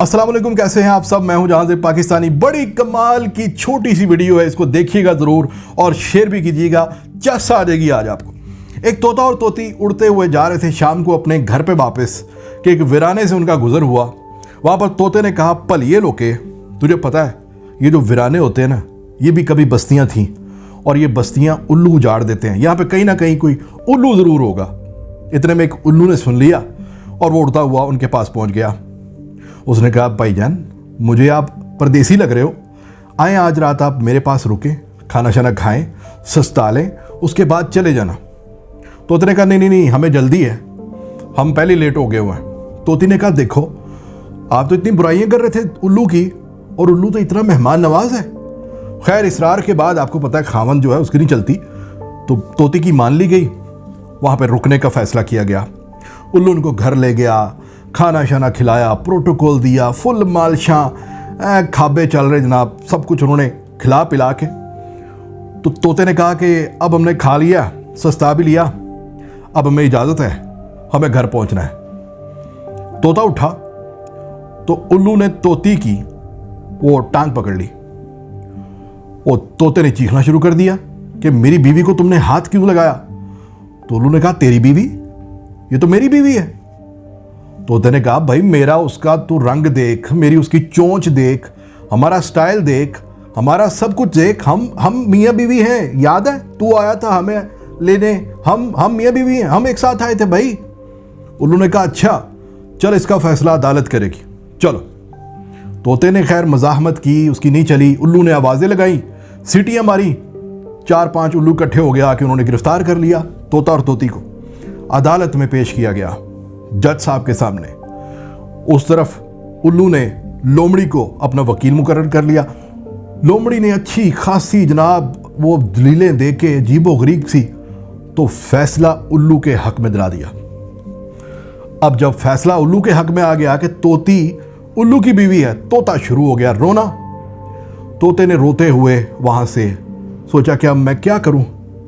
अस्सलाम वालेकुम, कैसे हैं आप सब। मैं हूं जहां से पाकिस्तानी। बड़ी कमाल की छोटी सी वीडियो है, इसको देखिएगा ज़रूर और शेयर भी कीजिएगा। चस आ जाएगी आज आपको। एक तोता और तोती उड़ते हुए जा रहे थे शाम को अपने घर पे वापस कि एक वीराने से उनका गुजर हुआ। वहाँ पर तोते ने कहा, पल ये लोके, तुझे पता है ये जो वीराने होते हैं ना, ये भी कभी बस्तियाँ थीं और ये बस्तियाँ उल्लू उजाड़ देते हैं। यहाँ पर कहीं ना कहीं कोई उल्लू ज़रूर होगा। इतने में एक उल्लू ने सुन लिया और वो उड़ता हुआ उनके पास पहुँच गया। उसने कहा, भाईजान मुझे आप परदेसी लग रहे हो, आए आज रात आप मेरे पास रुके, खाना शाना खाएं, सस्ता लें, उसके बाद चले जाना। तोते ने कहा, नहीं, हमें जल्दी है, हम पहले लेट हो गए हुए हैं। तोती ने कहा, देखो आप तो इतनी बुराइयां कर रहे थे उल्लू की, और उल्लू तो इतना मेहमान नवाज है। खैर इसरार के बाद आपको पता है खावन जो है उसकी नहीं चलती, तो तोती की मान ली गई। वहाँ पर रुकने का फैसला किया गया। उल्लू उनको घर ले गया, खाना शाना खिलाया, प्रोटोकॉल दिया, फुल मालशां खाबे चल रहे जनाब, सब कुछ उन्होंने खिला पिला के। तो तोते ने कहा कि अब हमने खा लिया, सस्ता भी लिया, अब हमें इजाज़त है, हमें घर पहुंचना है। तोता उठा तो उल्लू ने तोती की वो टांग पकड़ ली। वो तोते ने चीखना शुरू कर दिया कि मेरी बीवी को तुमने हाथ क्यों लगाया। तो उल्लू ने कहा, तेरी बीवी? ये तो मेरी बीवी है। तोते ने कहा, भाई मेरा उसका तू रंग देख, मेरी उसकी चोंच देख, हमारा स्टाइल देख, हमारा सब कुछ देख, हम मियाँ बीवी हैं। याद है तू आया था हमें लेने, हम मियाँ बीवी हैं, हम एक साथ आए थे भाई। उल्लू ने कहा, अच्छा चल इसका फैसला अदालत करेगी, चलो। तोते ने खैर मज़ाहमत की, उसकी नहीं चली। उल्लू ने आवाज़ें लगाई, सीटियाँ मारी, 4-5 उल्लू इकट्ठे हो गया कि उन्होंने गिरफ्तार कर लिया तोता और तोती को। अदालत में पेश किया गया जज साहब के सामने। उस तरफ उल्लू ने लोमड़ी को अपना वकील मुकर्रर कर लिया। लोमड़ी ने अच्छी खासी जनाब वो दलीलें दे के अजीबो गरीब सी, तो फैसला उल्लू के हक में दिला दिया। अब जब फैसला उल्लू के हक में आ गया कि तोती उल्लू की बीवी है, तोता शुरू हो गया रोना। तोते ने रोते हुए वहां से सोचा कि अब मैं क्या करूं,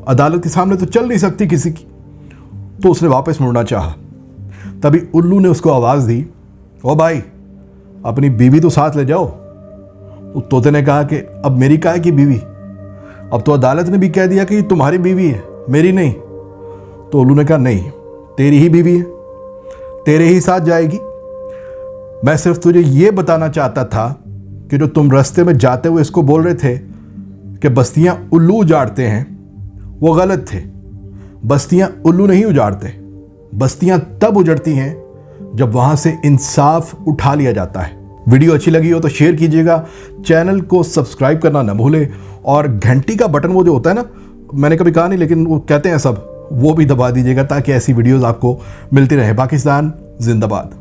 अदालत के सामने तो चल नहीं सकती किसी की। तो उसने वापस मुड़ना चाहा। तभी उल्लू ने उसको आवाज़ दी, ओ भाई अपनी बीवी तो साथ ले जाओ। तो तोते ने कहा कि अब मेरी काहे की बीवी, अब तो अदालत ने भी कह दिया कि तुम्हारी बीवी है, मेरी नहीं। तो उल्लू ने कहा, नहीं तेरी ही बीवी है, तेरे ही साथ जाएगी। मैं सिर्फ तुझे ये बताना चाहता था कि जो तुम रास्ते में जाते हुए इसको बोल रहे थे कि बस्तियां उल्लू उजाड़ते हैं, वो गलत थे। बस्तियां उल्लू नहीं उजाड़ते, बस्तियां तब उजड़ती हैं जब वहां से इंसाफ उठा लिया जाता है। वीडियो अच्छी लगी हो तो शेयर कीजिएगा, चैनल को सब्सक्राइब करना न भूलें, और घंटी का बटन वो जो होता है ना, मैंने कभी कहा नहीं लेकिन वो कहते हैं सब, वो भी दबा दीजिएगा ताकि ऐसी वीडियोस आपको मिलती रहे। पाकिस्तान जिंदाबाद।